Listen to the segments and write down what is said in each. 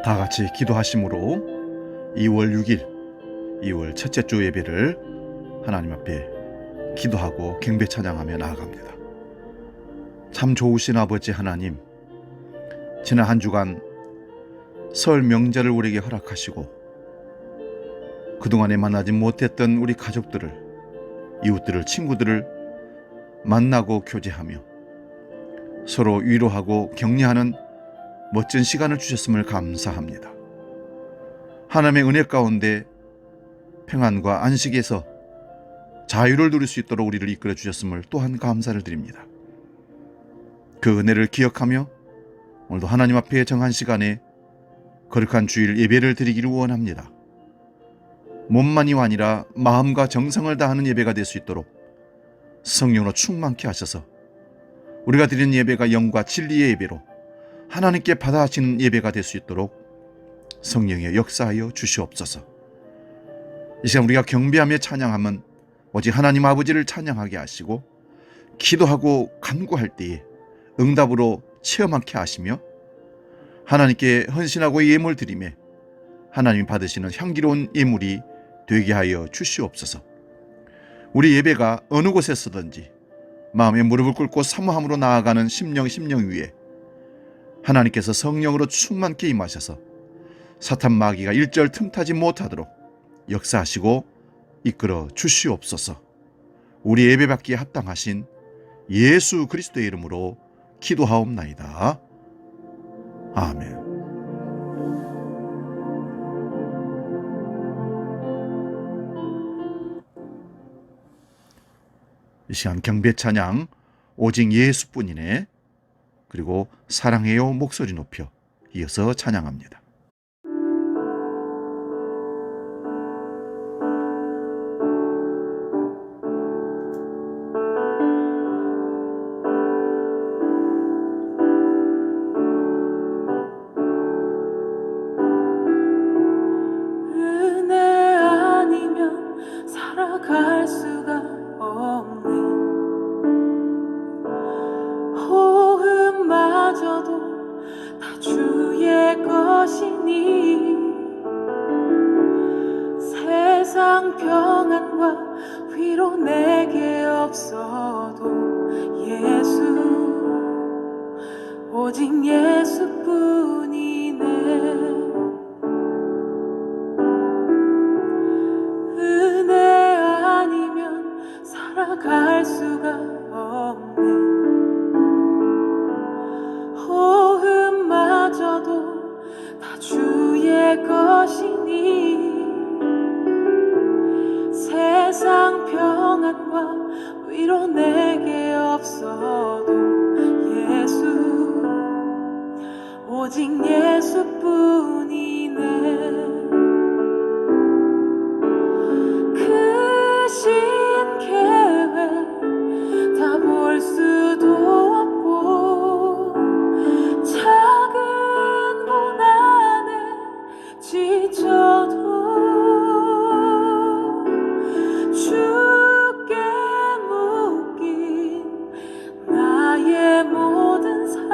다 같이 기도하심으로 2월 6일 2월 첫째 주 예배를 하나님 앞에 기도하고 경배 찬양하며 나아갑니다. 참 좋으신 아버지 하나님, 지난 한 주간 설 명절을 우리에게 허락하시고 그동안에 만나지 못했던 우리 가족들을, 이웃들을, 친구들을 만나고 교제하며 서로 위로하고 격려하는 멋진 시간을 주셨음을 감사합니다. 하나님의 은혜 가운데 평안과 안식에서 자유를 누릴 수 있도록 우리를 이끌어 주셨음을 또한 감사를 드립니다. 그 은혜를 기억하며 오늘도 하나님 앞에 정한 시간에 거룩한 주일 예배를 드리기를 원합니다. 몸만이 아니라 마음과 정성을 다하는 예배가 될 수 있도록 성령으로 충만케 하셔서 우리가 드리는 예배가 영과 진리의 예배로 하나님께 받아하시는 예배가 될 수 있도록 성령의 역사하여 주시옵소서. 이 시간 우리가 경배하며 찬양하면 오직 하나님 아버지를 찬양하게 하시고, 기도하고 간구할 때에 응답으로 체험하게 하시며, 하나님께 헌신하고 예물 드리며 하나님이 받으시는 향기로운 예물이 되게 하여 주시옵소서. 우리 예배가 어느 곳에서든지 마음의 무릎을 꿇고 사모함으로 나아가는 심령 위에 하나님께서 성령으로 충만케 임하셔서 사탄 마귀가 일절 틈타지 못하도록 역사하시고 이끌어 주시옵소서. 우리 예배받기에 합당하신 예수 그리스도의 이름으로 기도하옵나이다. 아멘. 이 시간 경배 찬양 오직 예수뿐이네, 그리고 사랑해요 목소리 높여 이어서 찬양합니다. 은혜 아니면 살아갈 수가 없네. 호흡마저도 다 주의 것이니 세상 평안과 위로 내게 없어도 예수, 오직 예수뿐이네. 은혜 아니면 살아갈 수가 없네. 호흡마저도 다 주의 것이니 세상 평안과 위로 내게 없어도 예수, 오직 예수뿐이네. 크신 계획 다 볼 수도 없고 작은 고난에 지쳐도 주께 묶인 나의 모든 삶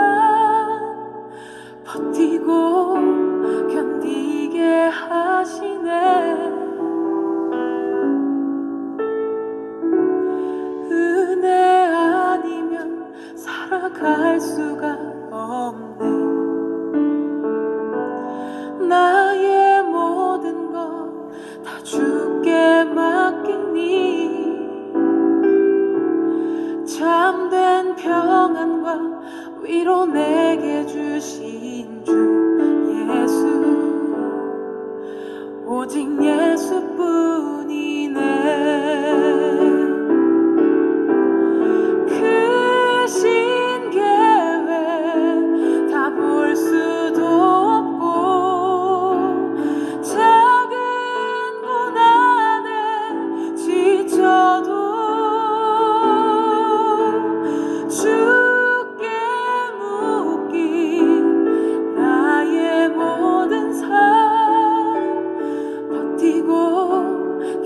버티고 견디게 하시네. 은혜 아니면 살아갈 수가 없네. 나의 모든 것 다 주께 맡기니 참된 평안과 위로 내게 주신 주 예수, 오직 예수뿐이네. 크신 계획 다 볼 수도 없고 작은 고난에 지쳐도 주께 묶인 나의 모든 삶 버티고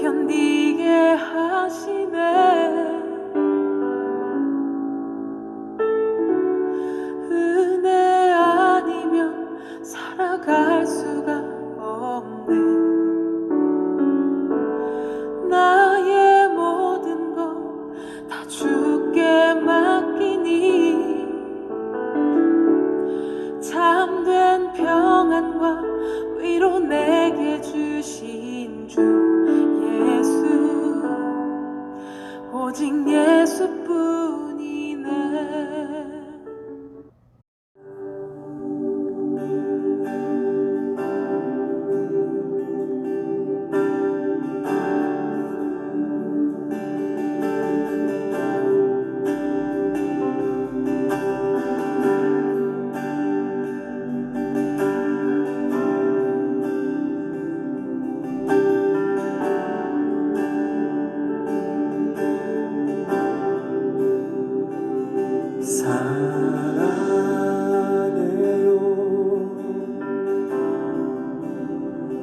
사랑해요.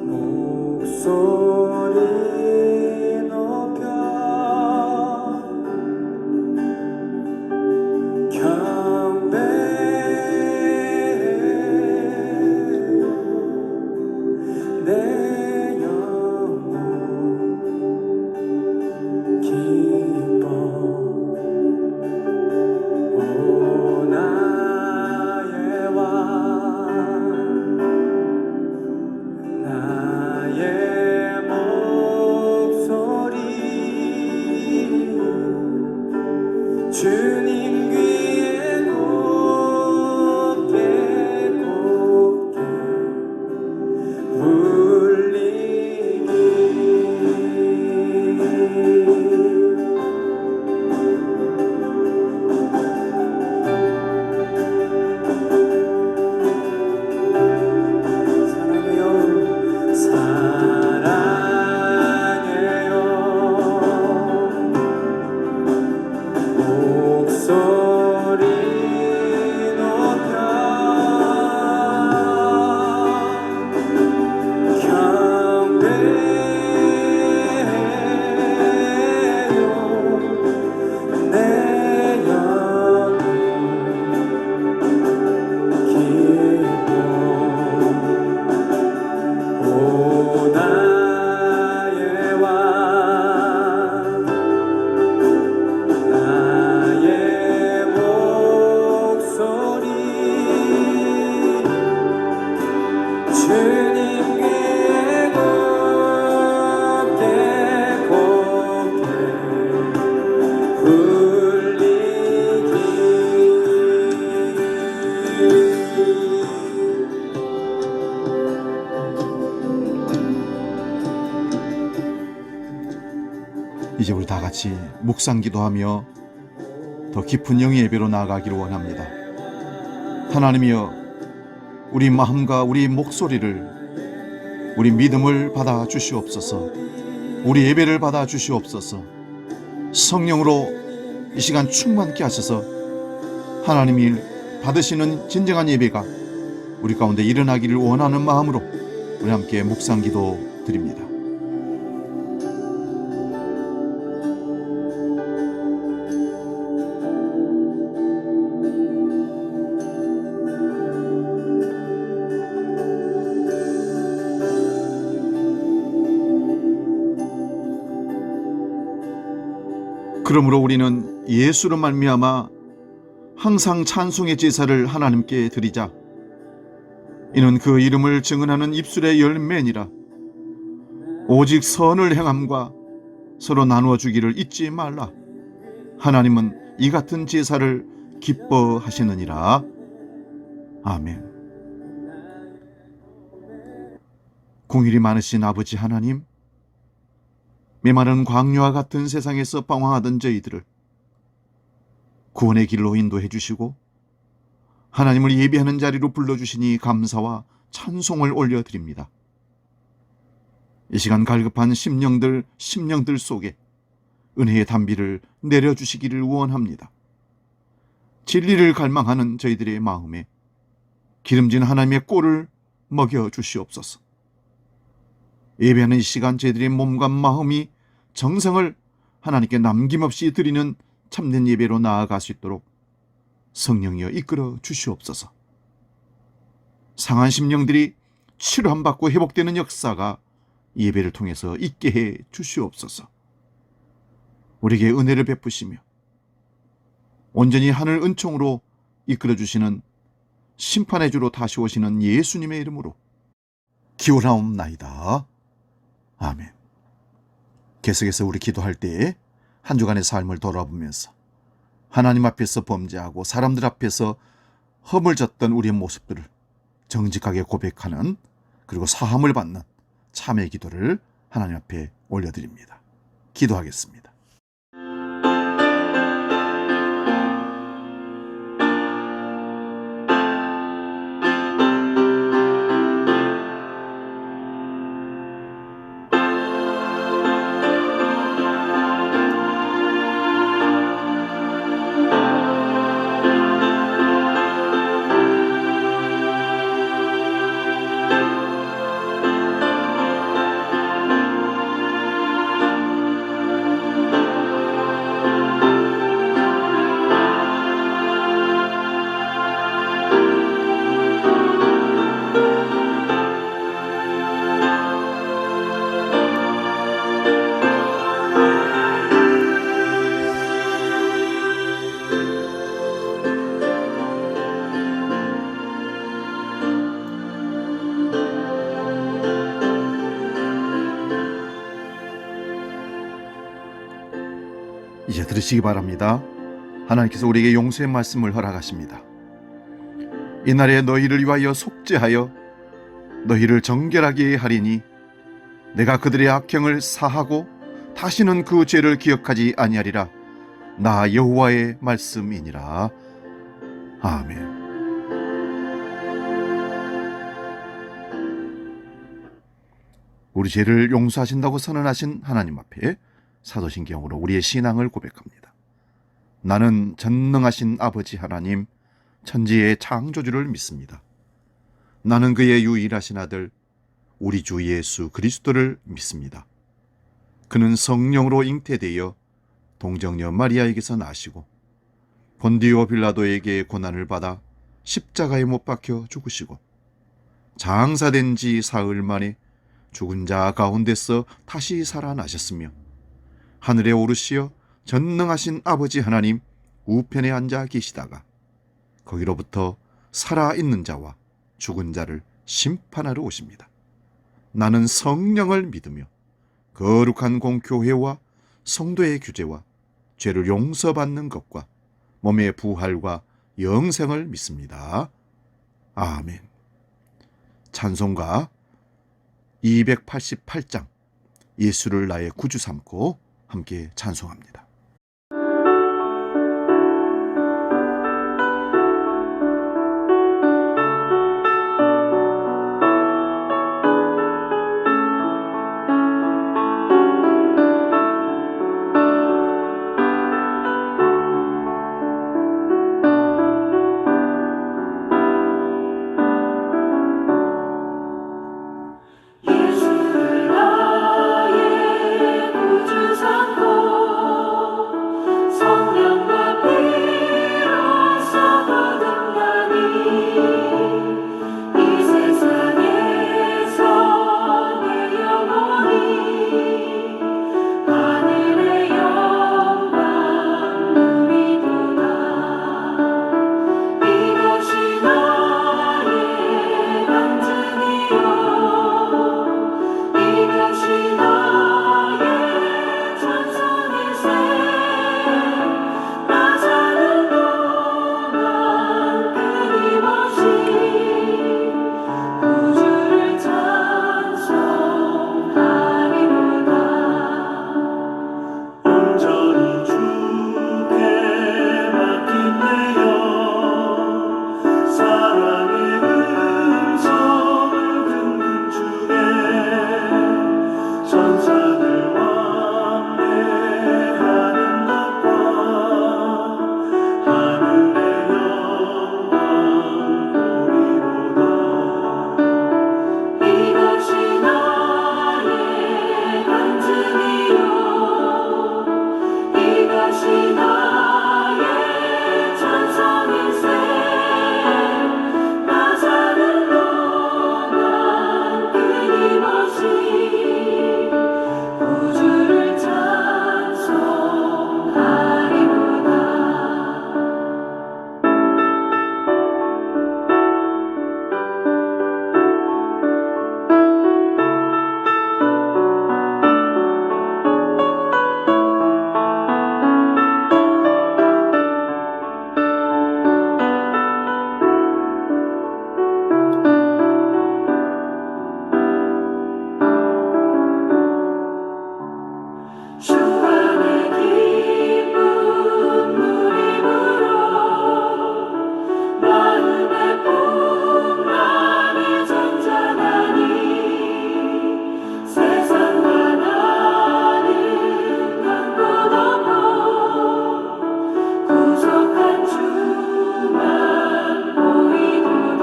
목소리 높여 경배해요. 내 영혼 기뻐. 오 나의 왕 나의 목소리 주님 귀에 곱게 곱게 울리기. 사랑해요. 목소리 높여 경배해요. 내 영혼 기뻐. 오 나의 왕 나의 목소리 주님 귀에 곱게 곱게 울리기. 이제 우리 다 같이 묵상 기도하며 더 깊은 영의 예배로 나아가기를 원합니다. 하나님이여, 우리 마음과 우리 목소리를, 우리 믿음을 받아 주시옵소서. 우리 예배를 받아 주시옵소서. 성령으로 이 시간 충만케 하셔서 하나님이 받으시는 진정한 예배가 우리 가운데 일어나기를 원하는 마음으로 우리 함께 묵상 기도 드립니다. 그러므로 우리는 예수로 말미암아 항상 찬송의 제사를 하나님께 드리자. 이는 그 이름을 증언하는 입술의 열매니라. 오직 선을 행함과 서로 나누어 주기를 잊지 말라. 하나님은 이 같은 제사를 기뻐하시느니라. 아멘. 공일이 많으신 아버지 하나님, 메마른 광야와 같은 세상에서 방황하던 저희들을 구원의 길로 인도해 주시고 하나님을 예배하는 자리로 불러주시니 감사와 찬송을 올려드립니다. 이 시간 갈급한 심령들 속에 은혜의 단비를 내려주시기를 원합니다. 진리를 갈망하는 저희들의 마음에 기름진 하나님의 꼴을 먹여주시옵소서. 예배하는 이 시간 저희들의 몸과 마음이 정성을 하나님께 남김없이 드리는 참된 예배로 나아갈 수 있도록 성령이여 이끌어 주시옵소서. 상한 심령들이 치료함받고 회복되는 역사가 예배를 통해서 있게 해 주시옵소서. 우리에게 은혜를 베푸시며 온전히 하늘 은총으로 이끌어 주시는 심판의 주로 다시 오시는 예수님의 이름으로 기원하옵나이다. 아멘. 계속해서 우리 기도할 때에 한 주간의 삶을 돌아보면서 하나님 앞에서 범죄하고 사람들 앞에서 허물졌던 우리의 모습들을 정직하게 고백하는, 그리고 사함을 받는 참회 기도를 하나님 앞에 올려드립니다. 기도하겠습니다. 들으시기 바랍니다. 하나님께서 우리에게 용서의 말씀을 허락하십니다. 이날에 너희를 위하여 속죄하여 너희를 정결하게 하리니 내가 그들의 악행을 사하고 다시는 그 죄를 기억하지 아니하리라. 나 여호와의 말씀이니라. 아멘. 우리 죄를 용서하신다고 선언하신 하나님 앞에 사도신경으로 우리의 신앙을 고백합니다. 나는 전능하신 아버지 하나님, 천지의 창조주를 믿습니다. 나는 그의 유일하신 아들, 우리 주 예수 그리스도를 믿습니다. 그는 성령으로 잉태되어 동정녀 마리아에게서 나시고 본디오 빌라도에게 고난을 받아 십자가에 못 박혀 죽으시고 장사된 지 사흘 만에 죽은 자 가운데서 다시 살아나셨으며 하늘에 오르시어 전능하신 아버지 하나님 우편에 앉아 계시다가 거기로부터 살아있는 자와 죽은 자를 심판하러 오십니다. 나는 성령을 믿으며 거룩한 공교회와 성도의 규제와 죄를 용서받는 것과 몸의 부활과 영생을 믿습니다. 아멘. 찬송가 288장 예수를 나의 구주 삼고 함께 찬송합니다. 예수를 나의 구주 삼고 성령과 피로써 거듭나니 이 세상에서 내 영혼이 하늘의 영광 누리도다. 이것이 나의 간증이요 이것이 나의 찬송일세. 나 사는 동안 끊임없이 구주를 찬송하리로다. 온전히 주께 맡긴 내 영, 사랑의 음성을 듣는 중에 천사들 왕래하는 것과 하늘의 영광 보리로다. 이것이 나의 간증이요 이것이 나의 찬송일세. 나 사는 동안 끊임없이 구주를 찬송하리로다. 주 안에 기쁨 누림으로 마음의 풍랑이 잔잔하니 세상과 나는 간 곳 없고 구속한 주만 보이도다.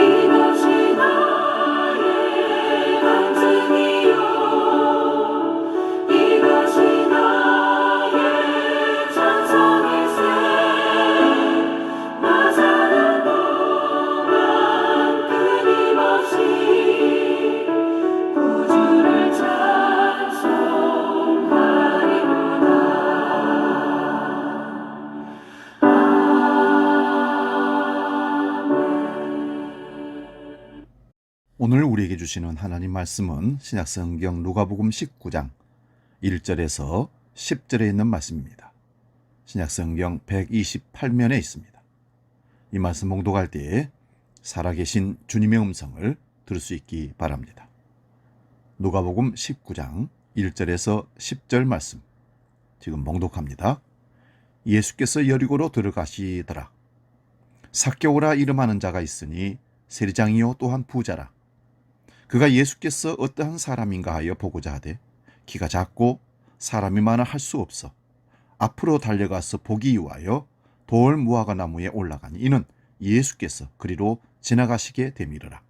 이것이 나의 간증이요 이것이 나의 찬송일세. 나 사는 동안 끊임없이 구주를 찬송하리로다. 오늘 우리에게 주시는 하나님 말씀은 신약성경 누가복음 19장 1절에서 10절에 있는 말씀입니다. 신약성경 128면에 있습니다. 이 말씀 봉독할 때에 살아계신 주님의 음성을 들을 수 있기 바랍니다. 누가복음 19장 1절에서 10절 말씀 지금 봉독합니다. 예수께서 여리고로 들어가시더라. 삭개오라 이름하는 자가 있으니 세리장이요 또한 부자라. 그가 예수께서 어떠한 사람인가 하여 보고자 하되 키가 작고 사람이 많아 할 수 없어 앞으로 달려가서 보기 위하여 돌 무화과 나무에 올라가니 이는 예수께서 그리로 지나가시게 되미르라.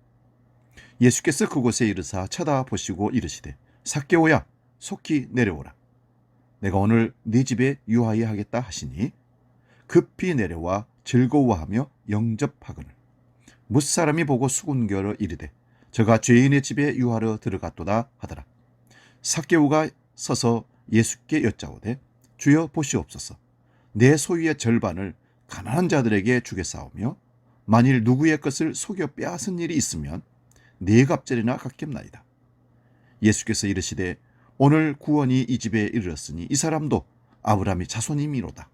예수께서 그곳에 이르사 쳐다보시고 이르시되 삭개오야 속히 내려오라. 내가 오늘 네 집에 유하여 하겠다 하시니 급히 내려와 즐거워하며 영접하거늘 무사람이 보고 수군결어 이르되 저가 죄인의 집에 유하러 들어갔도다 하더라. 삭개오가 서서 예수께 여짜오되 주여 보시옵소서. 내 소유의 절반을 가난한 자들에게 주겠사오며 만일 누구의 것을 속여 빼앗은 일이 있으면 네 갑절이나 갚겠나이다. 예수께서 이르시되 오늘 구원이 이 집에 이르렀으니 이 사람도 아브라함의 자손이미로다.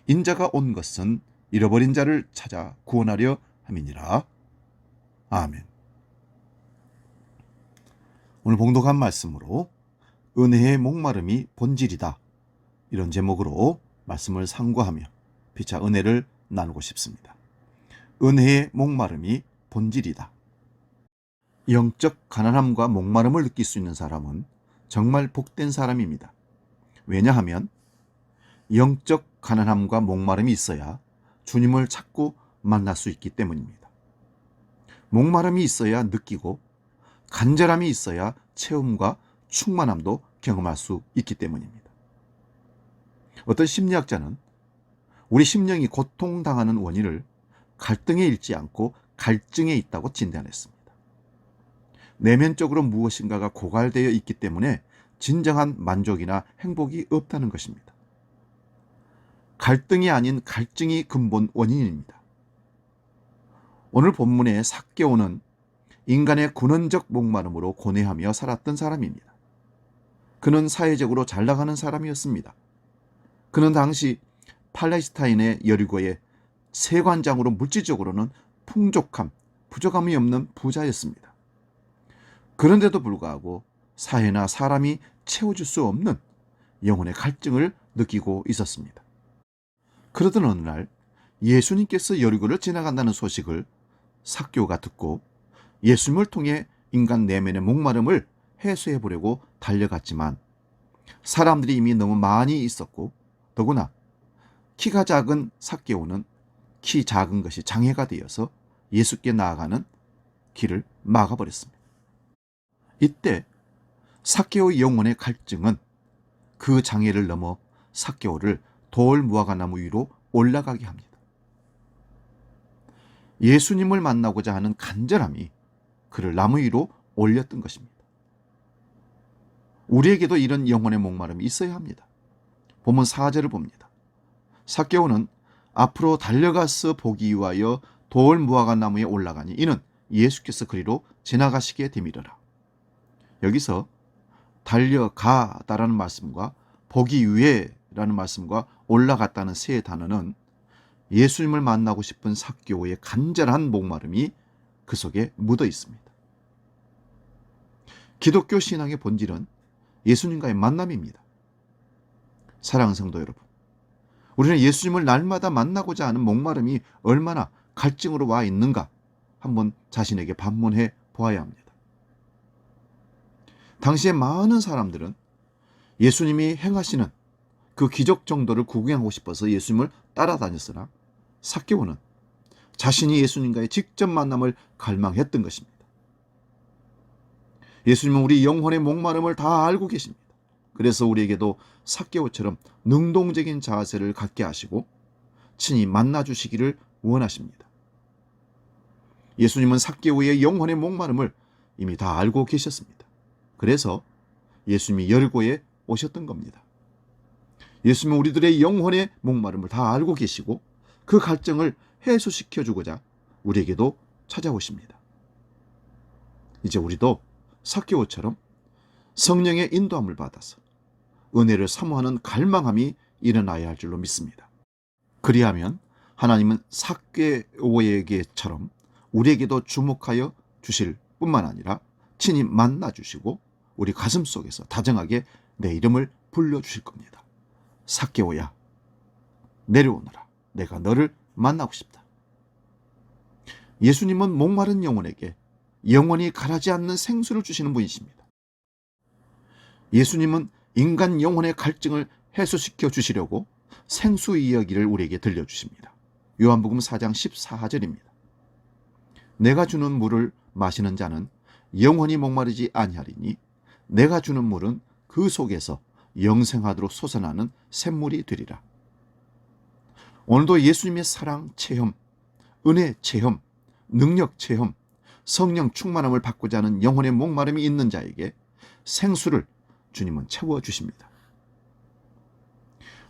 인자가 온 것은 잃어버린 자를 찾아 구원하려 함이니라. 아멘. 오늘 봉독한 말씀으로 은혜의 목마름이 본질이다, 이런 제목으로 말씀을 상고하며 피차 은혜를 나누고 싶습니다. 은혜의 목마름이 본질이다. 영적 가난함과 목마름을 느낄 수 있는 사람은 정말 복된 사람입니다. 왜냐하면 영적 가난함과 목마름이 있어야 주님을 찾고 만날 수 있기 때문입니다. 목마름이 있어야 느끼고 간절함이 있어야 체험과 충만함도 경험할 수 있기 때문입니다. 어떤 심리학자는 우리 심령이 고통당하는 원인을 갈등에 잃지 않고 갈증에 있다고 진단했습니다. 내면적으로 무엇인가가 고갈되어 있기 때문에 진정한 만족이나 행복이 없다는 것입니다. 갈등이 아닌 갈증이 근본 원인입니다. 오늘 본문의 삭개오는 인간의 근원적 목마름으로 고뇌하며 살았던 사람입니다. 그는 사회적으로 잘 나가는 사람이었습니다. 그는 당시 팔레스타인의 여리고의 세관장으로 물질적으로는 풍족함, 부족함이 없는 부자였습니다. 그런데도 불구하고 사회나 사람이 채워줄 수 없는 영혼의 갈증을 느끼고 있었습니다. 그러던 어느 날 예수님께서 여리고를 지나간다는 소식을 삭개오가 듣고 예수님을 통해 인간 내면의 목마름을 해소해 보려고 달려갔지만 사람들이 이미 너무 많이 있었고 더구나 키가 작은 삭개오는 키 작은 것이 장애가 되어서 예수께 나아가는 길을 막아버렸습니다. 이때 삭개오의 영혼의 갈증은 그 장애를 넘어 삭개오를 돌 무화과 나무 위로 올라가게 합니다. 예수님을 만나고자 하는 간절함이 그를 나무 위로 올렸던 것입니다. 우리에게도 이런 영혼의 목마름이 있어야 합니다. 본문 4절을 봅니다. 삭개오는 앞으로 달려가서 보기 위하여 돌 무화과 나무에 올라가니 이는 예수께서 그리로 지나가시게 되미르라. 여기서 달려가다라는 말씀과 보기 위해라는 말씀과 올라갔다는 세 단어는 예수님을 만나고 싶은 삭개오의 간절한 목마름이 그 속에 묻어 있습니다. 기독교 신앙의 본질은 예수님과의 만남입니다. 사랑하는 성도 여러분, 우리는 예수님을 날마다 만나고자 하는 목마름이 얼마나 갈증으로 와 있는가 한번 자신에게 반문해 보아야 합니다. 당시에 많은 사람들은 예수님이 행하시는 그 기적 정도를 구경하고 싶어서 예수님을 따라다녔으나 삭개오는 자신이 예수님과의 직접 만남을 갈망했던 것입니다. 예수님은 우리 영혼의 목마름을 다 알고 계십니다. 그래서 우리에게도 삭개오처럼 능동적인 자세를 갖게 하시고 친히 만나주시기를 원하십니다. 예수님은 삭개오의 영혼의 목마름을 이미 다 알고 계셨습니다. 그래서 예수님이 여리고에 오셨던 겁니다. 예수님은 우리들의 영혼의 목마름을 다 알고 계시고 그 갈증을 해소시켜 주고자 우리에게도 찾아오십니다. 이제 우리도 삭개오처럼 성령의 인도함을 받아서 은혜를 사모하는 갈망함이 일어나야 할 줄로 믿습니다. 그리하면 하나님은 삭개오에게처럼 우리에게도 주목하여 주실 뿐만 아니라 친히 만나 주시고 우리 가슴 속에서 다정하게 내 이름을 불러주실 겁니다. 삭개오야, 내려오너라. 내가 너를 만나고 싶다. 예수님은 목마른 영혼에게 영원히 가라지 않는 생수를 주시는 분이십니다. 예수님은 인간 영혼의 갈증을 해소시켜 주시려고 생수 이야기를 우리에게 들려주십니다. 요한복음 4장 14절입니다. 내가 주는 물을 마시는 자는 영원히 목마르지 아니하리니 내가 주는 물은 그 속에서 영생하도록 솟아나는 샘물이 되리라. 오늘도 예수님의 사랑 체험, 은혜 체험, 능력 체험, 성령 충만함을 받고자 하는 영혼의 목마름이 있는 자에게 생수를 주님은 채워주십니다.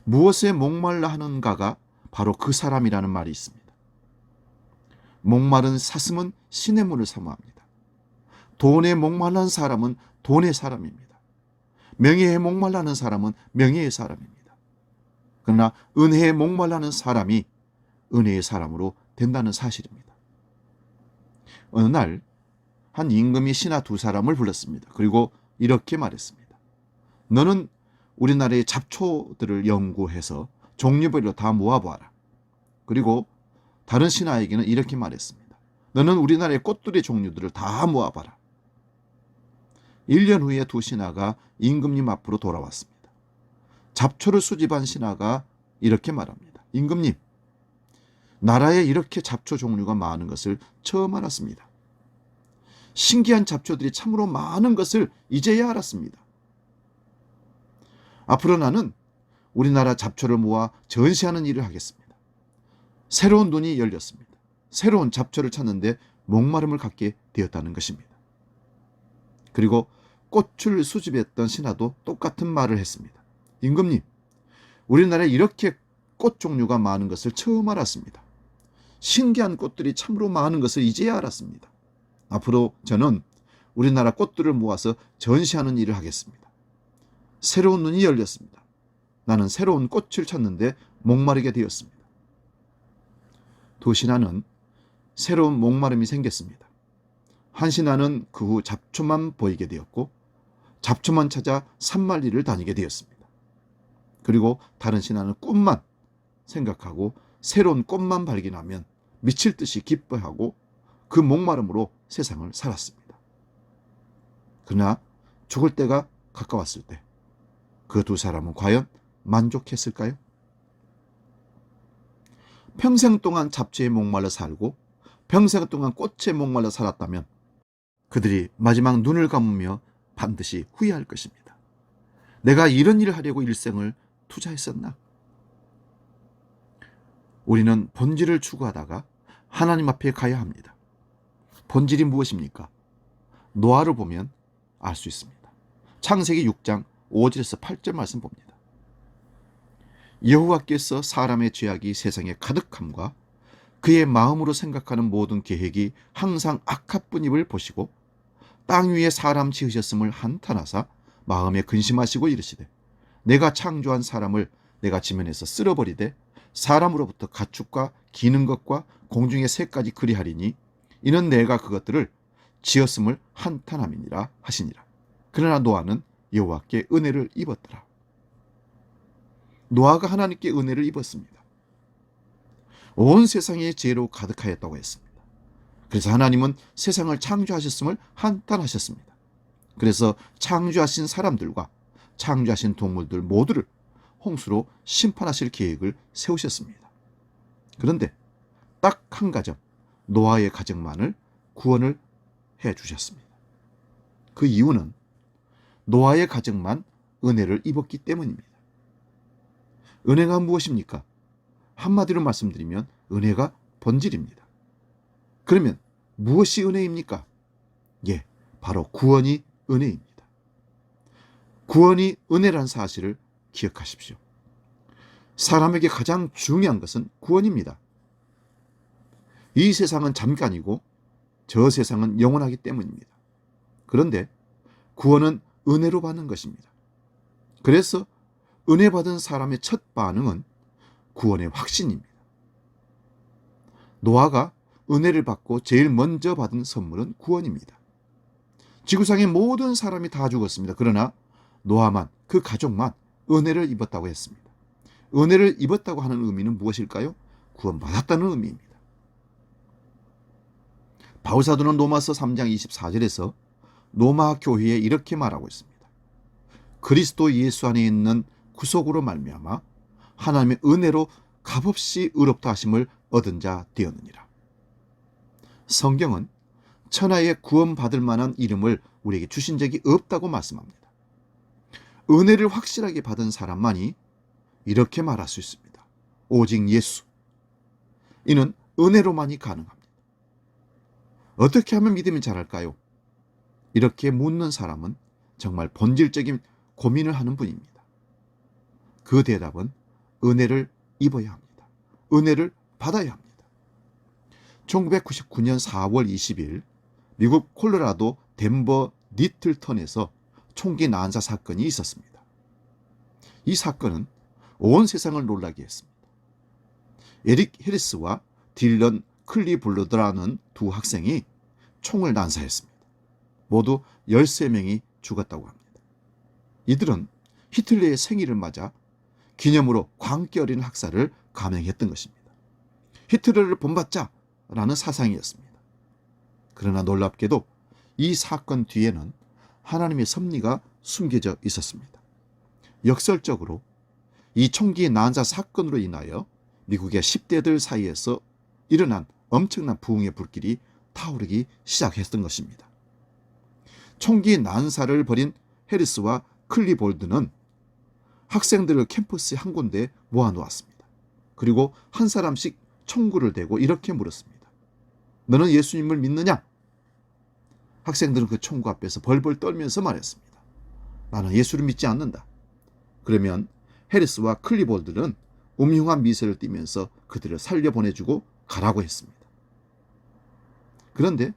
무엇에 목말라 하는가가 바로 그 사람이라는 말이 있습니다. 목마른 사슴은 신의 물을 사모합니다. 돈에 목말라는 사람은 돈의 사람입니다. 명예에 목말라는 사람은 명예의 사람입니다. 그러나 은혜에 목말라는 사람이 은혜의 사람으로 된다는 사실입니다. 어느 날 한 임금이 신하 두 사람을 불렀습니다. 그리고 이렇게 말했습니다. 너는 우리나라의 잡초들을 연구해서 종류별로 다 모아보아라. 그리고 다른 신하에게는 이렇게 말했습니다. 너는 우리나라의 꽃들의 종류들을 다 모아봐라. 1년 후에 두 신하가 임금님 앞으로 돌아왔습니다. 잡초를 수집한 신하가 이렇게 말합니다. 임금님, 나라에 이렇게 잡초 종류가 많은 것을 처음 알았습니다. 신기한 잡초들이 참으로 많은 것을 이제야 알았습니다. 앞으로 나는 우리나라 잡초를 모아 전시하는 일을 하겠습니다. 새로운 눈이 열렸습니다. 새로운 잡초를 찾는데 목마름을 갖게 되었다는 것입니다. 그리고 꽃을 수집했던 신하도 똑같은 말을 했습니다. 임금님, 우리나라에 이렇게 꽃 종류가 많은 것을 처음 알았습니다. 신기한 꽃들이 참으로 많은 것을 이제야 알았습니다. 앞으로 저는 우리나라 꽃들을 모아서 전시하는 일을 하겠습니다. 새로운 눈이 열렸습니다. 나는 새로운 꽃을 찾는데 목마르게 되었습니다. 두 신하는 새로운 목마름이 생겼습니다. 한 신하는 그 후 잡초만 보이게 되었고 잡초만 찾아 산만리를 다니게 되었습니다. 그리고 다른 신하는 꽃만 생각하고 새로운 꽃만 발견하면 미칠 듯이 기뻐하고 그 목마름으로 세상을 살았습니다. 그러나 죽을 때가 가까웠을 때 그 두 사람은 과연 만족했을까요? 평생 동안 잡초에 목말라 살고 평생 동안 꽃에 목말라 살았다면 그들이 마지막 눈을 감으며 반드시 후회할 것입니다. 내가 이런 일을 하려고 일생을 투자했었나? 우리는 본질을 추구하다가 하나님 앞에 가야 합니다. 본질이 무엇입니까? 노아를 보면 알 수 있습니다. 창세기 6장 5절에서 8절 말씀 봅니다. 여호와께서 사람의 죄악이 세상에 가득함과 그의 마음으로 생각하는 모든 계획이 항상 악합뿐임을 보시고 땅 위에 사람 지으셨음을 한탄하사 마음에 근심하시고 이르시되 내가 창조한 사람을 내가 지면에서 쓸어버리되 사람으로부터 가축과 기는 것과 공중의 새까지 그리하리니 이는 내가 그것들을 지었음을 한탄함이니라 하시니라. 그러나 노아는 여호와께 은혜를 입었더라. 노아가 하나님께 은혜를 입었습니다. 온 세상에 죄로 가득하였다고 했습니다. 그래서 하나님은 세상을 창조하셨음을 한탄하셨습니다. 그래서 창조하신 사람들과 창조하신 동물들 모두를 홍수로 심판하실 계획을 세우셨습니다. 그런데 딱 한 가정, 노아의 가정만을 구원을 해 주셨습니다. 그 이유는 노아의 가정만 은혜를 입었기 때문입니다. 은혜가 무엇입니까? 한마디로 말씀드리면 은혜가 본질입니다. 그러면 무엇이 은혜입니까? 예, 바로 구원이 은혜입니다. 구원이 은혜란 사실을 기억하십시오. 사람에게 가장 중요한 것은 구원입니다. 이 세상은 잠깐이고 저 세상은 영원하기 때문입니다. 그런데 구원은 은혜로 받는 것입니다. 그래서 은혜 받은 사람의 첫 반응은 구원의 확신입니다. 노아가 은혜를 받고 제일 먼저 받은 선물은 구원입니다. 지구상의 모든 사람이 다 죽었습니다. 그러나 노아만, 그 가족만 은혜를 입었다고 했습니다. 은혜를 입었다고 하는 의미는 무엇일까요? 구원받았다는 의미입니다. 바울사도는 로마서 3장 24절에서 로마 교회에 이렇게 말하고 있습니다. 그리스도 예수 안에 있는 구속으로 말미암아 하나님의 은혜로 값없이 의롭다 하심을 얻은 자 되었느니라. 성경은 천하에 구원받을 만한 이름을 우리에게 주신 적이 없다고 말씀합니다. 은혜를 확실하게 받은 사람만이 이렇게 말할 수 있습니다. 오직 예수. 이는 은혜로만이 가능합니다. 어떻게 하면 믿음이 자랄까요? 이렇게 묻는 사람은 정말 본질적인 고민을 하는 분입니다. 그 대답은 은혜를 입어야 합니다. 은혜를 받아야 합니다. 1999년 4월 20일 미국 콜로라도 덴버 리틀턴에서 총기 난사 사건이 있었습니다. 이 사건은 온 세상을 놀라게 했습니다. 에릭 해리스와 딜런 클리블러드라는 두 학생이 총을 난사했습니다. 모두 13명이 죽었다고 합니다. 이들은 히틀러의 생일을 맞아 기념으로 광기 어린 학살을 감행했던 것입니다. 히틀러를 본받자라는 사상이었습니다. 그러나 놀랍게도 이 사건 뒤에는 하나님의 섭리가 숨겨져 있었습니다. 역설적으로 이 총기 난사 사건으로 인하여 미국의 10대들 사이에서 일어난 엄청난 부흥의 불길이 타오르기 시작했던 것입니다. 총기 난사를 벌인 해리스와 클리볼드는 학생들을 캠퍼스 한 군데에 모아놓았습니다. 그리고 한 사람씩 총구를 대고 이렇게 물었습니다. 너는 예수님을 믿느냐? 학생들은 그 총구 앞에서 벌벌 떨면서 말했습니다. 나는 예수를 믿지 않는다. 그러면 해리스와 클리볼드는 음흉한 미소를 띠면서 그들을 살려보내주고 가라고 했습니다. 그런데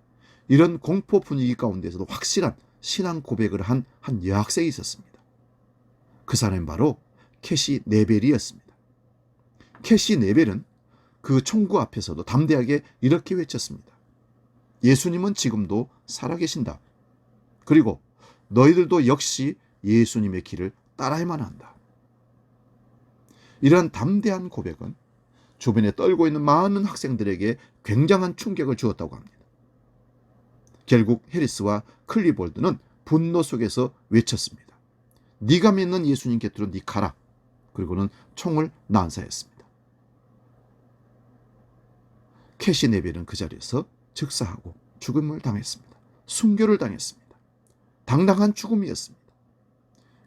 이런 공포 분위기 가운데서도 확실한 신앙 고백을 한 여학생이 있었습니다. 그 사람은 바로 캐시 네벨이었습니다. 캐시 네벨은 그 총구 앞에서도 담대하게 이렇게 외쳤습니다. 예수님은 지금도 살아계신다. 그리고 너희들도 역시 예수님의 길을 따라야만 한다. 이러한 담대한 고백은 주변에 떨고 있는 많은 학생들에게 굉장한 충격을 주었다고 합니다. 결국 해리스와 클리볼드는 분노 속에서 외쳤습니다. 네가 믿는 예수님 곁으로 네 가라. 그리고는 총을 난사했습니다. 캐시 네벨은 그 자리에서 즉사하고 죽음을 당했습니다. 순교를 당했습니다. 당당한 죽음이었습니다.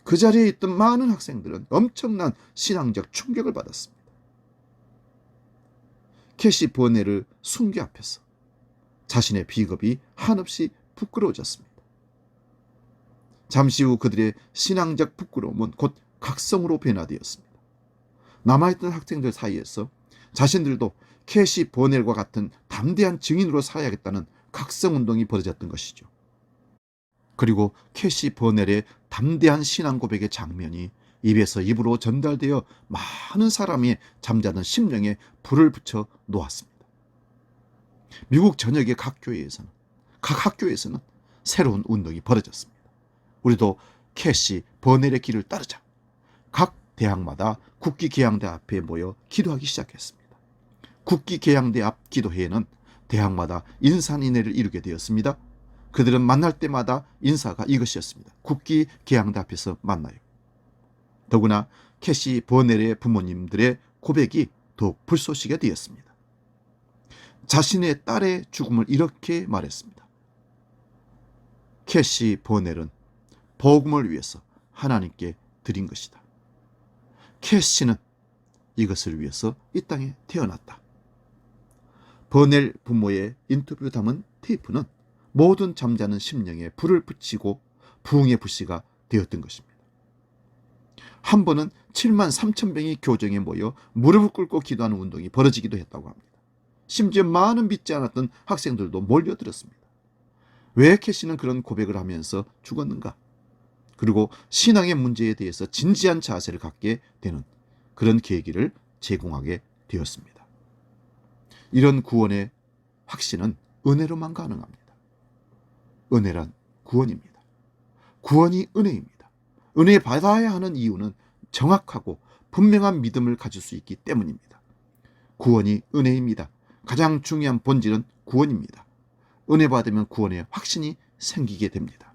그 자리에 있던 많은 학생들은 엄청난 신앙적 충격을 받았습니다. 캐시 버네르 순교 앞에서 자신의 비겁이 한없이 부끄러워졌습니다. 잠시 후 그들의 신앙적 부끄러움은 곧 각성으로 변화되었습니다. 남아있던 학생들 사이에서 자신들도 캐시 버넬과 같은 담대한 증인으로 살아야겠다는 각성운동이 벌어졌던 것이죠. 그리고 캐시 버넬의 담대한 신앙 고백의 장면이 입에서 입으로 전달되어 많은 사람이 잠자던 심령에 불을 붙여 놓았습니다. 미국 전역의 각 학교에서는 새로운 운동이 벌어졌습니다. 우리도 캐시 버넬의 길을 따르자. 각 대학마다 국기계양대 앞에 모여 기도하기 시작했습니다. 국기계양대 앞 기도회에는 대학마다 인산인해를 이루게 되었습니다. 그들은 만날 때마다 인사가 이것이었습니다. 국기계양대 앞에서 만나요. 더구나 캐시 버넬의 부모님들의 고백이 더욱 불쏘시게 되었습니다. 자신의 딸의 죽음을 이렇게 말했습니다. 캐시 버넬은 복음을 위해서 하나님께 드린 것이다. 캐시는 이것을 위해서 이 땅에 태어났다. 버넬 부모의 인터뷰 담은 테이프는 모든 잠자는 심령에 불을 붙이고 부흥의 불씨가 되었던 것입니다. 한 번은 7만 3천 명이 교정에 모여 무릎을 꿇고 기도하는 운동이 벌어지기도 했다고 합니다. 심지어 많은 믿지 않았던 학생들도 몰려들었습니다. 왜 캐시는 그런 고백을 하면서 죽었는가? 그리고 신앙의 문제에 대해서 진지한 자세를 갖게 되는 그런 계기를 제공하게 되었습니다. 이런 구원의 확신은 은혜로만 가능합니다. 은혜란 구원입니다. 구원이 은혜입니다. 은혜 받아야 하는 이유는 정확하고 분명한 믿음을 가질 수 있기 때문입니다. 구원이 은혜입니다. 가장 중요한 본질은 구원입니다. 은혜 받으면 구원의 확신이 생기게 됩니다.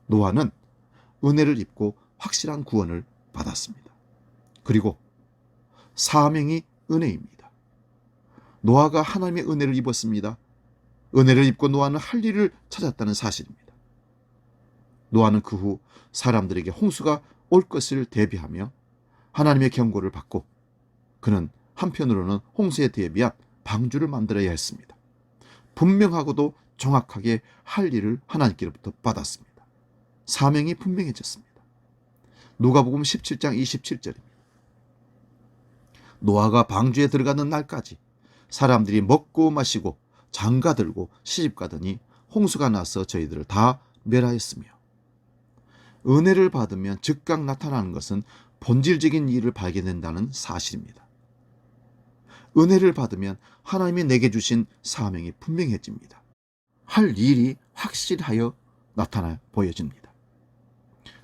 노아는 은혜를 입고 확실한 구원을 받았습니다. 그리고 사명이 은혜입니다. 노아가 하나님의 은혜를 입었습니다. 은혜를 입고 노아는 할 일을 찾았다는 사실입니다. 노아는 그 후 사람들에게 홍수가 올 것을 대비하며 하나님의 경고를 받고 그는 한편으로는 홍수에 대비한 방주를 만들어야 했습니다. 분명하고도 정확하게 할 일을 하나님께로부터 받았습니다. 사명이 분명해졌습니다. 누가복음 17장 27절입니다. 노아가 방주에 들어가는 날까지 사람들이 먹고 마시고 장가들고 시집가더니 홍수가 나서 저희들을 다 멸하였으며, 은혜를 받으면 즉각 나타나는 것은 본질적인 일을 발견된다는 사실입니다. 은혜를 받으면 하나님이 내게 주신 사명이 분명해집니다. 할 일이 확실하여 나타나 보여집니다.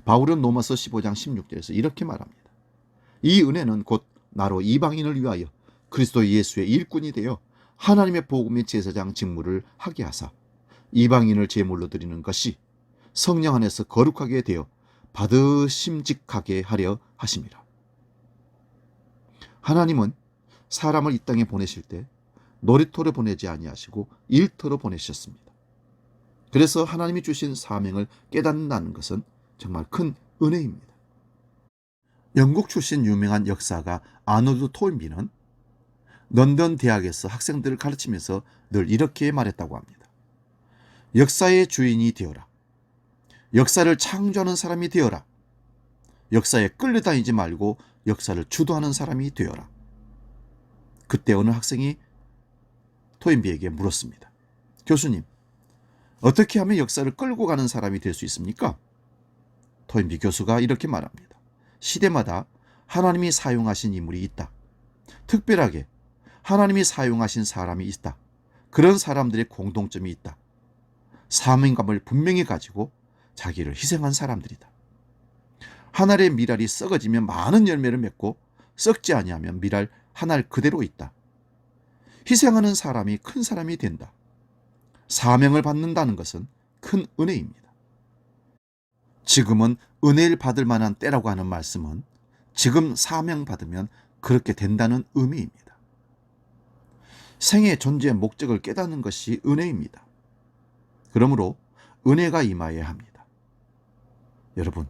바울은 로마서 15장 16절에서 이렇게 말합니다. 이 은혜는 곧 나로 이방인을 위하여 그리스도 예수의 일꾼이 되어 하나님의 복음의 제사장 직무를 하게 하사 이방인을 제물로 드리는 것이 성령 안에서 거룩하게 되어 받으심직하게 하려 하심이라. 하나님은 사람을 이 땅에 보내실 때 놀이터로 보내지 아니하시고 일터로 보내셨습니다. 그래서 하나님이 주신 사명을 깨닫는다는 것은 정말 큰 은혜입니다. 영국 출신 유명한 역사가 아놀드 토인비는 런던 대학에서 학생들을 가르치면서 늘 이렇게 말했다고 합니다. 역사의 주인이 되어라. 역사를 창조하는 사람이 되어라. 역사에 끌려다니지 말고 역사를 주도하는 사람이 되어라. 그때 어느 학생이 토인비에게 물었습니다. 교수님, 어떻게 하면 역사를 끌고 가는 사람이 될 수 있습니까? 토인비 교수가 이렇게 말합니다. 시대마다 하나님이 사용하신 인물이 있다. 특별하게 하나님이 사용하신 사람이 있다. 그런 사람들의 공통점이 있다. 사명감을 분명히 가지고 자기를 희생한 사람들이다. 한 알의 밀알이 썩어지면 많은 열매를 맺고 썩지 아니하면 밀알 한 알 그대로 있다. 희생하는 사람이 큰 사람이 된다. 사명을 받는다는 것은 큰 은혜입니다. 지금은 은혜를 받을 만한 때라고 하는 말씀은 지금 사명 받으면 그렇게 된다는 의미입니다. 생의 존재의 목적을 깨닫는 것이 은혜입니다. 그러므로 은혜가 임하여야 합니다. 여러분,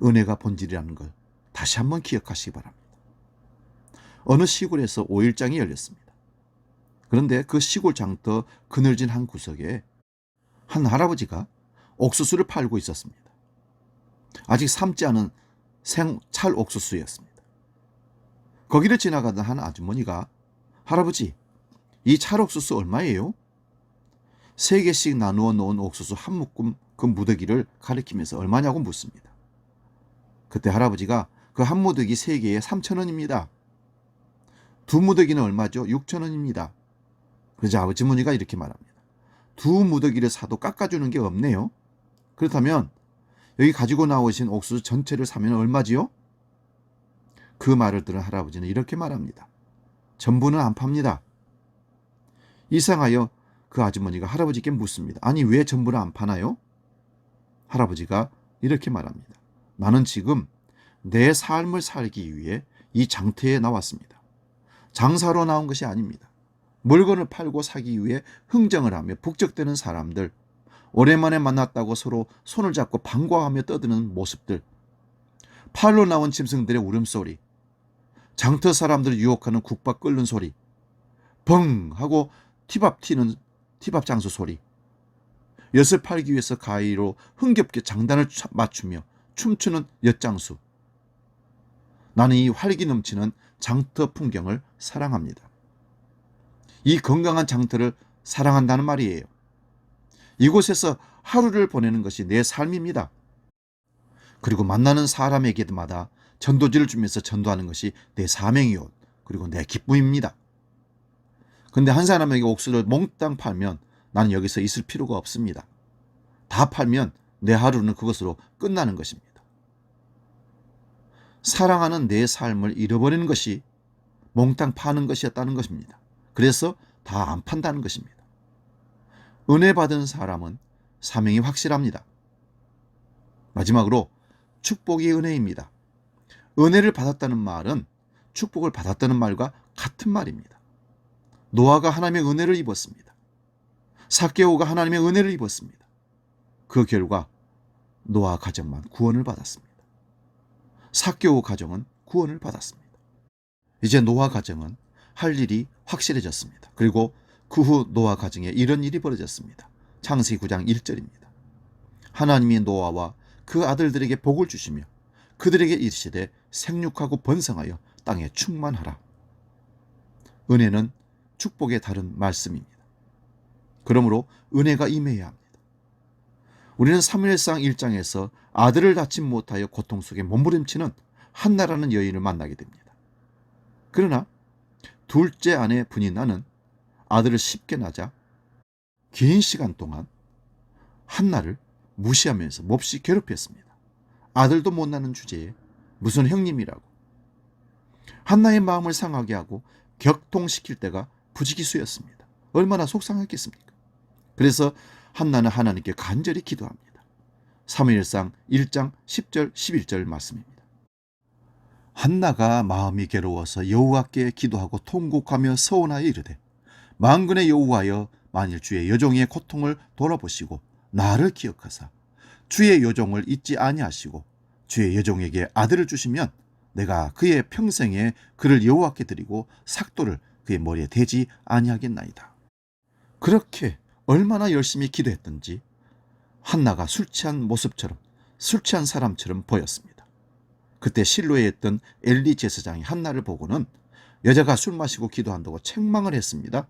은혜가 본질이라는 걸 다시 한번 기억하시기 바랍니다. 어느 시골에서 5일장이 열렸습니다. 그런데 그 시골 장터 그늘진 한 구석에 한 할아버지가 옥수수를 팔고 있었습니다. 아직 삶지 않은 생찰 옥수수였습니다. 거기를 지나가던 한 아주머니가 할아버지, 이 찰옥수수 얼마예요? 3개씩 나누어 놓은 옥수수 한 묶음 그 무더기를 가리키면서 얼마냐고 묻습니다. 그때 할아버지가 그 한 무더기 3개에 3,000원입니다. 2무더기는 얼마죠? 6,000원입니다. 그러자 아주머니가 이렇게 말합니다. 2무더기를 사도 깎아주는 게 없네요. 그렇다면 여기 가지고 나오신 옥수수 전체를 사면 얼마지요? 그 말을 들은 할아버지는 이렇게 말합니다. 전부는 안 팝니다. 이상하여 그 아주머니가 할아버지께 묻습니다. 아니, 왜 전부를 안 파나요? 할아버지가 이렇게 말합니다. 나는 지금 내 삶을 살기 위해 이 장터에 나왔습니다. 장사로 나온 것이 아닙니다. 물건을 팔고 사기 위해 흥정을 하며 북적대는 사람들, 오랜만에 만났다고 서로 손을 잡고 반가워하며 떠드는 모습들, 팔로 나온 짐승들의 울음소리, 장터 사람들을 유혹하는 국밥 끓는 소리, 벙 하고 티밥 튀는 티밥 장수 소리, 엿을 팔기 위해서 가위로 흥겹게 장단을 맞추며 춤추는 엿장수. 나는 이 활기 넘치는 장터 풍경을 사랑합니다. 이 건강한 장터를 사랑한다는 말이에요. 이곳에서 하루를 보내는 것이 내 삶입니다. 그리고 만나는 사람에게마다 전도지를 주면서 전도하는 것이 내 사명이요. 그리고 내 기쁨입니다. 근데 한 사람에게 옥수를 몽땅 팔면 나는 여기서 있을 필요가 없습니다. 다 팔면 내 하루는 그것으로 끝나는 것입니다. 사랑하는 내 삶을 잃어버리는 것이 몽땅 파는 것이었다는 것입니다. 그래서 다 안 판다는 것입니다. 은혜 받은 사람은 사명이 확실합니다. 마지막으로 축복이 은혜입니다. 은혜를 받았다는 말은 축복을 받았다는 말과 같은 말입니다. 노아가 하나님의 은혜를 입었습니다. 삭개오가 하나님의 은혜를 입었습니다. 그 결과 노아 가정만 구원을 받았습니다. 삭개오 가정은 구원을 받았습니다. 이제 노아 가정은 할 일이 확실해졌습니다. 그리고 그 후 노아 가정에 이런 일이 벌어졌습니다. 창세기 9장 1절입니다. 하나님이 노아와 그 아들들에게 복을 주시며 그들에게 이르시되 생육하고 번성하여 땅에 충만하라. 은혜는 축복의 다른 말씀입니다. 그러므로 은혜가 임해야 합니다. 우리는 사무엘상 1장에서 아들을 낳지 못하여 고통 속에 몸부림치는 한나라는 여인을 만나게 됩니다. 그러나 둘째 아내 분이나는 아들을 쉽게 낳자 긴 시간 동안 한나를 무시하면서 몹시 괴롭혔습니다. 아들도 못 낳는 주제에 무슨 형님이라고. 한나의 마음을 상하게 하고 격통시킬 때가 부지기수였습니다. 얼마나 속상했겠습니까? 그래서 한나는 하나님께 간절히 기도합니다. 사무엘상 1장 10절 11절 말씀입니다. 한나가 마음이 괴로워서 여호와께 기도하고 통곡하며 서원하여 이르되 만군의 여호와여 만일 주의 여종의 고통을 돌아보시고 나를 기억하사 주의 여종을 잊지 아니하시고 주의 여종에게 아들을 주시면 내가 그의 평생에 그를 여호와께 드리고 삭도를 그의 머리에 대지 아니하겠나이다. 그렇게 얼마나 열심히 기도했던지 한나가 술 취한 모습처럼 술 취한 사람처럼 보였습니다. 그때 실로에 있던 엘리 제사장이 한나를 보고는 여자가 술 마시고 기도한다고 책망을 했습니다.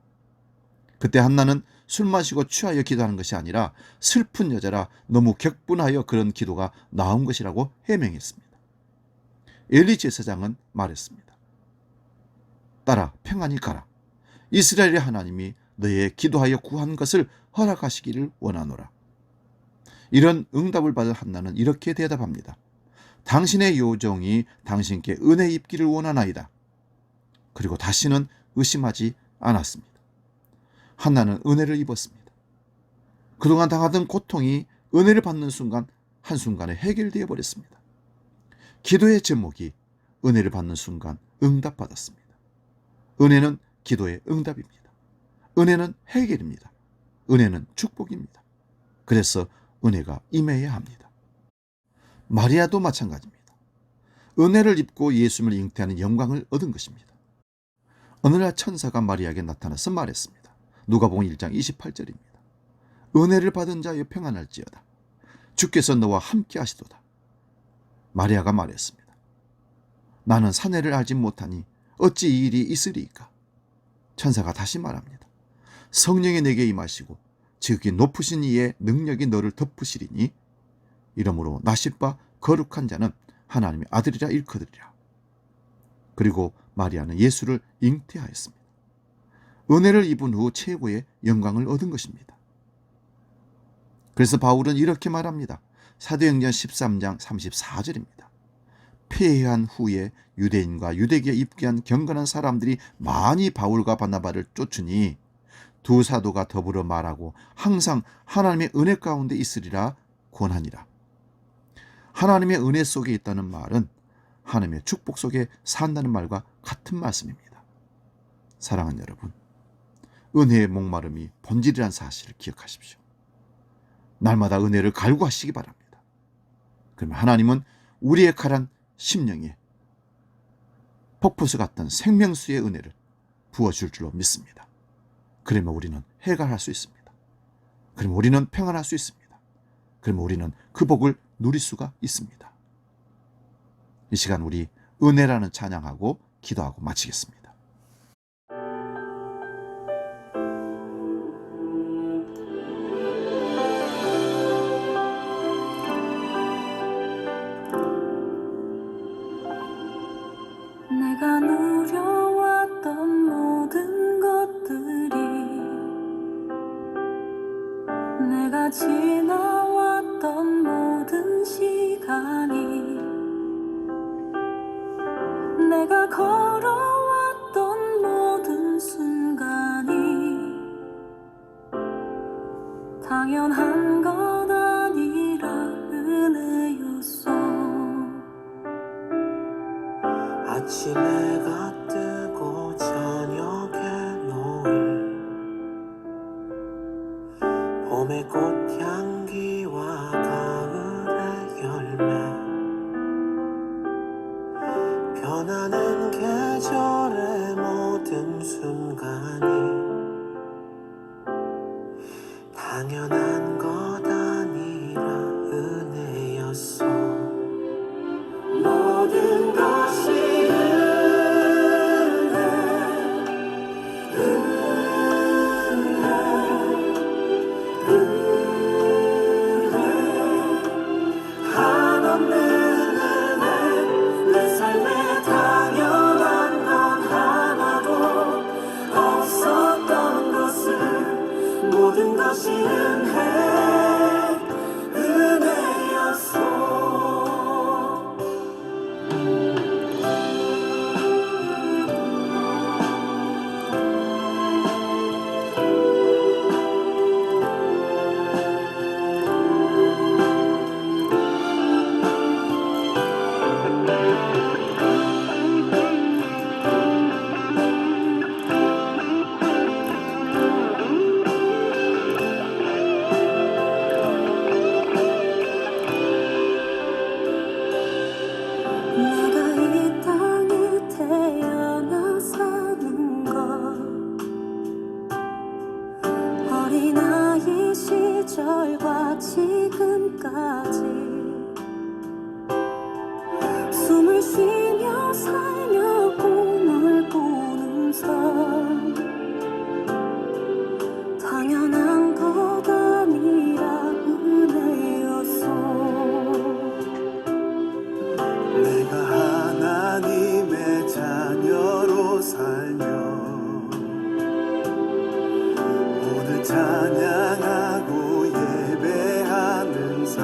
그때 한나는 술 마시고 취하여 기도하는 것이 아니라 슬픈 여자라 너무 격분하여 그런 기도가 나온 것이라고 해명했습니다. 엘리 제사장은 말했습니다. 딸아 평안히 가라. 이스라엘의 하나님이 너의 기도하여 구한 것을 허락하시기를 원하노라. 이런 응답을 받은 한나는 이렇게 대답합니다. 당신의 요정이 당신께 은혜 입기를 원하나이다. 그리고 다시는 의심하지 않았습니다. 한나는 은혜를 입었습니다. 그동안 당하던 고통이 은혜를 받는 순간 한순간에 해결되어 버렸습니다. 기도의 제목이 은혜를 받는 순간 응답받았습니다. 은혜는 기도의 응답입니다. 은혜는 해결입니다. 은혜는 축복입니다. 그래서 은혜가 임해야 합니다. 마리아도 마찬가지입니다. 은혜를 입고 예수님을 잉태하는 영광을 얻은 것입니다. 어느 날 천사가 마리아에게 나타나서 말했습니다. 누가복음 1장 28절입니다. 은혜를 받은 자여 평안할지어다. 주께서 너와 함께 하시도다. 마리아가 말했습니다. 나는 사내를 알지 못하니 어찌 이 일이 있으리이까. 천사가 다시 말합니다. 성령이 내게 임하시고 지극히 높으신 이의 능력이 너를 덮으시리니 이러므로 나실 바 거룩한 자는 하나님의 아들이라 일컬으리라. 그리고 마리아는 예수를 잉태하였습니다. 은혜를 입은 후 최고의 영광을 얻은 것입니다. 그래서 바울은 이렇게 말합니다. 사도행전 13장 34절입니다. 폐해한 후에 유대인과 유대계에 입기한 경건한 사람들이 많이 바울과 바나바를 쫓으니 두 사도가 더불어 말하고 항상 하나님의 은혜 가운데 있으리라 권하니라. 하나님의 은혜 속에 있다는 말은 하나님의 축복 속에 산다는 말과 같은 말씀입니다. 사랑하는 여러분, 은혜의 목마름이 본질이라는 사실을 기억하십시오. 날마다 은혜를 갈구하시기 바랍니다. 그러면 하나님은 우리의 가란 심령에 폭포수 같은 생명수의 은혜를 부어줄 줄로 믿습니다. 그러면 우리는 해결할 수 있습니다. 그러면 우리는 평안할 수 있습니다. 그러면 우리는 그 복을 누릴 수가 있습니다. 이 시간 우리 은혜라는 찬양하고 기도하고 마치겠습니다. 지나왔던 모든 시간이 내가 걸어왔던 모든 순간이 당연한 것 아니라 은혜였어. 아침에가 뜨고 저녁에 노을, 봄의 꽃향기와 가을의 열매, 변하는 계절의 모든 순간이 당연한 것 아니라 은혜였어. 모든 것이 한없는 은혜, 내 삶에 당연한 건 하나도 없었던 것을 모든 것이 은혜였어. 내가 이 땅에 태어나 사는 것, 어린아이 시절과 지금까지 숨을 쉬며 살며 꿈을 꾸는 삶, 당연한 것 아니라 은혜였어. 내가 하나님의 자녀로 살며 오늘 찬양하고 예배하는 삶,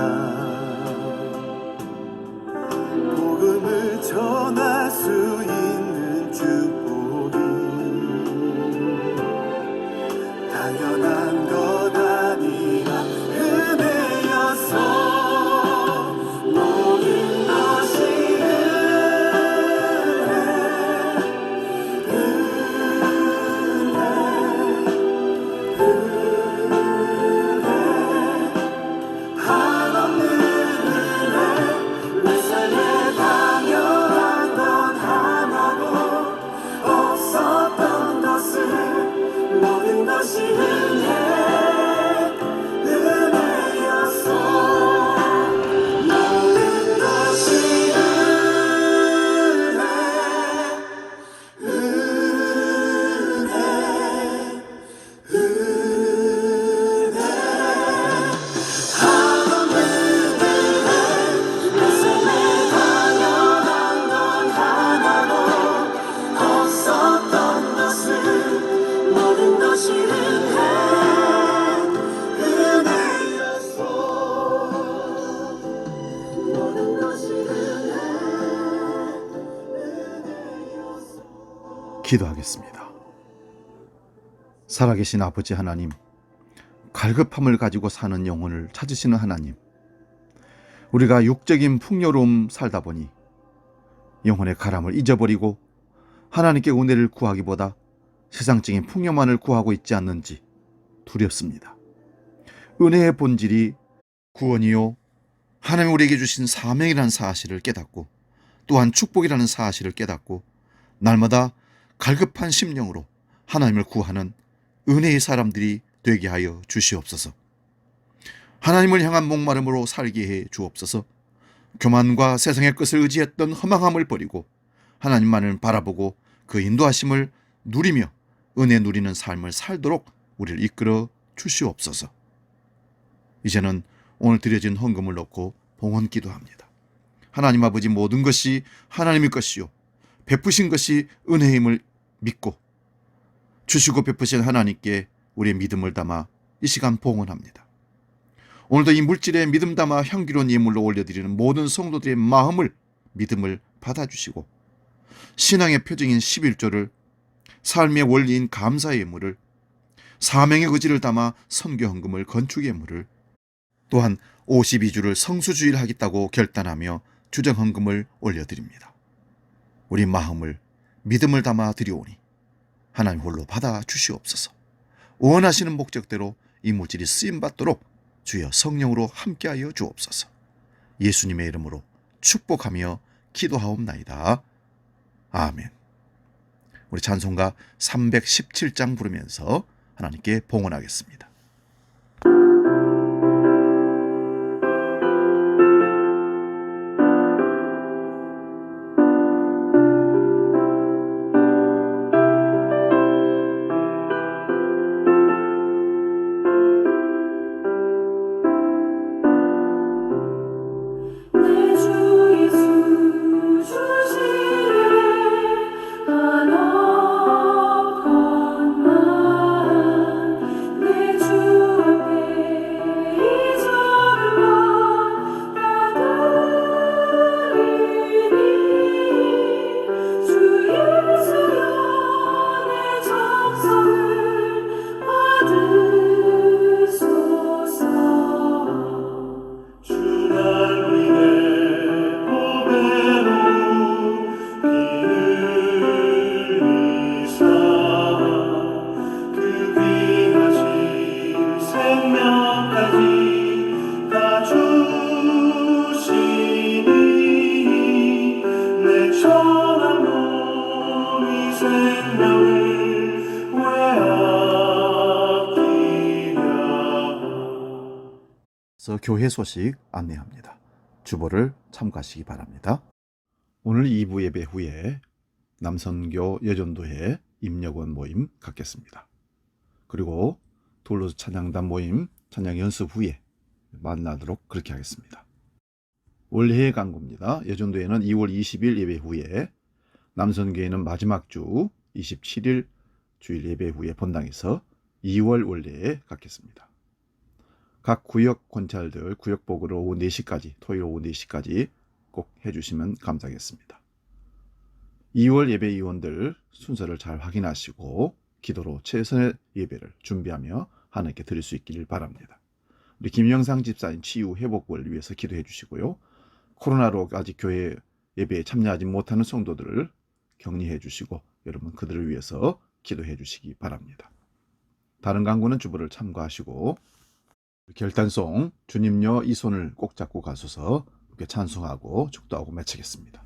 복음을 전할 수 있는 축복이 당연한 것 아니라 은혜였어. 모든 것이 한없는 은혜, 내 삶에 당연한 건 하나도 없었던 것을 모든 것이 은혜였어. 모든 것이 없었던 것을 모든 것이 은혜였어. 모든 것이 은혜였어. 기도하겠습니다. 살아계신 아버지 하나님, 갈급함을 가지고 사는 영혼을 찾으시는 하나님, 우리가 육적인 풍요로움 살다 보니 영혼의 가람을 잊어버리고 하나님께 은혜를 구하기보다 세상적인 풍요만을 구하고 있지 않는지 두렵습니다. 은혜의 본질이 구원이요, 하나님이 우리에게 주신 사명이라는 사실을 깨닫고 또한 축복이라는 사실을 깨닫고 날마다 갈급한 심령으로 하나님을 구하는 은혜의 사람들이 되게 하여 주시옵소서. 하나님을 향한 목마름으로 살게 해 주옵소서. 교만과 세상의 것을 의지했던 허망함을 버리고 하나님만을 바라보고 그 인도하심을 누리며 은혜 누리는 삶을 살도록 우리를 이끌어 주시옵소서. 이제는 오늘 드려진 헌금을 놓고 봉헌 기도합니다. 하나님 아버지, 모든 것이 하나님의 것이요 베푸신 것이 은혜임을 믿고 주시고 베푸신 하나님께 우리의 믿음을 담아 이 시간 봉헌합니다. 오늘도 이 물질에 믿음 담아 향기로운 예물로 올려드리는 모든 성도들의 마음을, 믿음을 받아주시고 신앙의 표징인 11조를, 삶의 원리인 감사의 예물을, 사명의 의지를 담아 선교 헌금을, 건축 예물을, 또한 52주를 성수주의를 하겠다고 결단하며 주정 헌금을 올려드립니다. 우리 마음을, 믿음을 담아 드리오니 하나님 홀로 받아 주시옵소서. 원하시는 목적대로 이 물질이 쓰임받도록 주여 성령으로 함께하여 주옵소서. 예수님의 이름으로 축복하며 기도하옵나이다. 아멘. 우리 찬송가 317장 부르면서 하나님께 봉헌하겠습니다. 내 주 예수 주시네 한없한 말 내 주 앞에 이 절만 받으리니 주 예수여 내 정성을 받으소서. 주날 위해 보배로 비으리사 그 귀하신 생명까지 다 주시니 내 천한 몸이 생명을 왜 아끼랴. 그래서 교회 소식 안내합니다. 주보를 참고하시기 바랍니다. 오늘 2부 예배 후에 남선교 여전도회 임력원 모임 갖겠습니다. 그리고 돌로스 찬양단 모임 찬양 연습 후에 만나도록 그렇게 하겠습니다. 올해의 강구입니다. 여전도회는 2월 20일 예배 후에, 남선교회는 마지막 주 27일 주일 예배 후에 본당에서 2월 원래에 갖겠습니다. 각 구역 권찰들 구역복으로 오후 4시까지, 토요일 오후 4시까지 꼭 해주시면 감사하겠습니다. 2월 예배 위원들 순서를 잘 확인하시고 기도로 최선의 예배를 준비하며 하나님께 드릴 수 있기를 바랍니다. 우리 김영상 집사님 치유 회복을 위해서 기도해 주시고요. 코로나로 아직 교회 예배에 참여하지 못하는 성도들을 격리해 주시고 여러분 그들을 위해서 기도해 주시기 바랍니다. 다른 강구는 주보를 참고하시고 결단송 주님여 이 손을 꼭 잡고 가소서 이렇게 찬송하고 축도하고 마치겠습니다.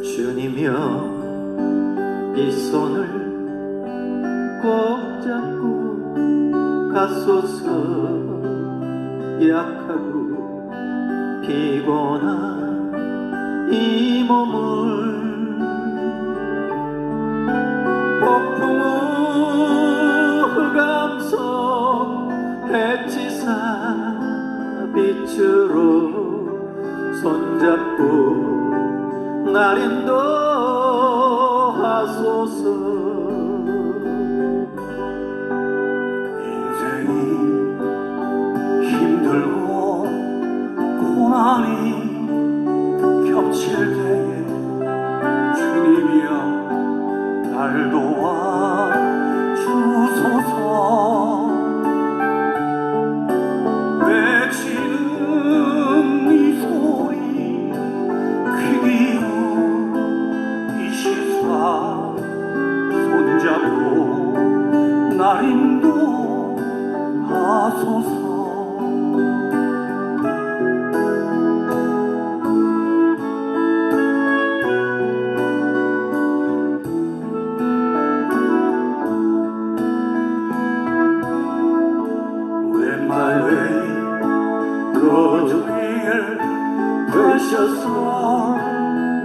주님여 이 손을 꼭 잡고 가소서. 약하고 피곤한 이 몸을 폭풍우 흑암석 해치사 빛으로 손잡고 날 인도하소서. 인생이 힘들고 고난이 겹칠 때에 주님이여 날 도와 주소서. 외치는 이 소리 귀 기울이시사 손잡고 날 인도하소서. Precious Lord,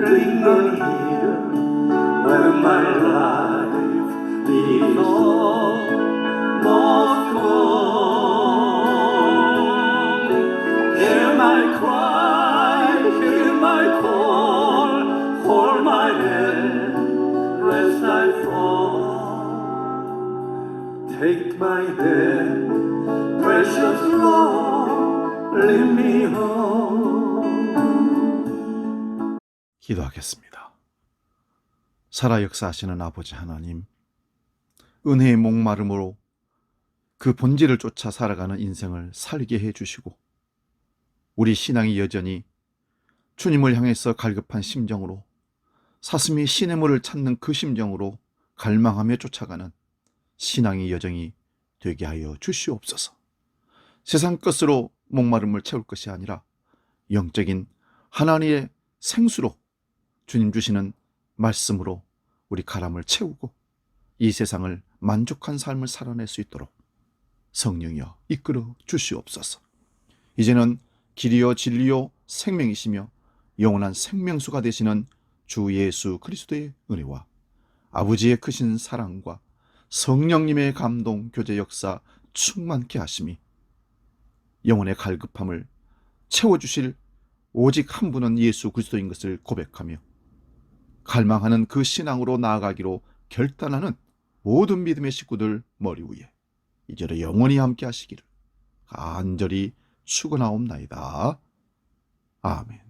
linger here when my life is almost gone. Hear my cry, hear my call, hold my hand, lest I fall. Take my hand, precious Lord, lead me home. 기도하겠습니다. 살아 역사하시는 아버지 하나님, 은혜의 목마름으로 그 본질을 쫓아 살아가는 인생을 살게 해주시고, 우리 신앙이 여전히 주님을 향해서 갈급한 심정으로, 사슴이 시냇물을 찾는 그 심정으로 갈망하며 쫓아가는 신앙이 여정이 되게 하여 주시옵소서. 세상 것으로 목마름을 채울 것이 아니라 영적인 하나님의 생수로, 주님 주시는 말씀으로 우리 가람을 채우고 이 세상을 만족한 삶을 살아낼 수 있도록 성령이여 이끌어 주시옵소서. 이제는 길이요 진리요 생명이시며 영원한 생명수가 되시는 주 예수 그리스도의 은혜와 아버지의 크신 사랑과 성령님의 감동 교제 역사 충만케 하심이 영혼의 갈급함을 채워주실 오직 한 분은 예수 그리스도인 것을 고백하며 갈망하는 그 신앙으로 나아가기로 결단하는 모든 믿음의 식구들 머리 위에 이제로 영원히 함께 하시기를 간절히 축원하옵나이다. 아멘.